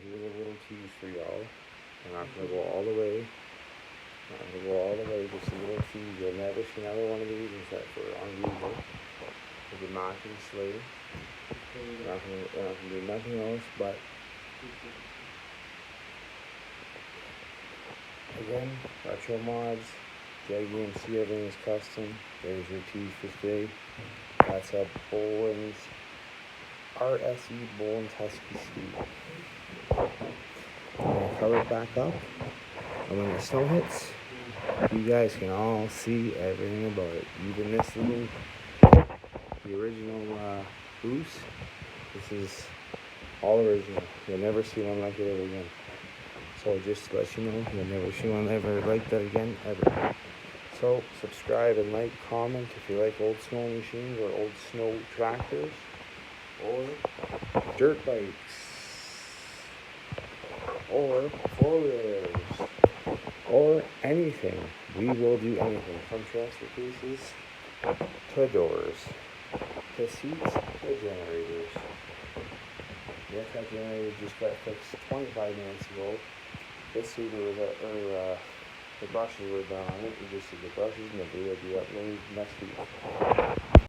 here's a little tease for y'all. I'm not gonna go all the way. Just a little tease. You'll never see another one of these except for on Google. With a mocking sleigh. We're not gonna do nothing else but again, retro mods, JDMC, everything is custom. There's your tease for today. That's a Bolens RSE Bolens Hus-Ski Snow. I'm gonna cover it back up, and when the snow hits, you guys can all see everything about it. Even this little, the original boost. This is all original. You'll never see one like it ever again. So just to let you know, you'll never see one ever like that again, ever. So subscribe and like, comment if you like old snow machines or old snow tractors or dirt bikes or four-wheelers or anything. We will do anything from transfer cases to doors to seats to generators. Yes, that generator just got fixed 25 minutes ago. This seater was the brushes were done on it. You just see the brushes and the video will be uploaded next week.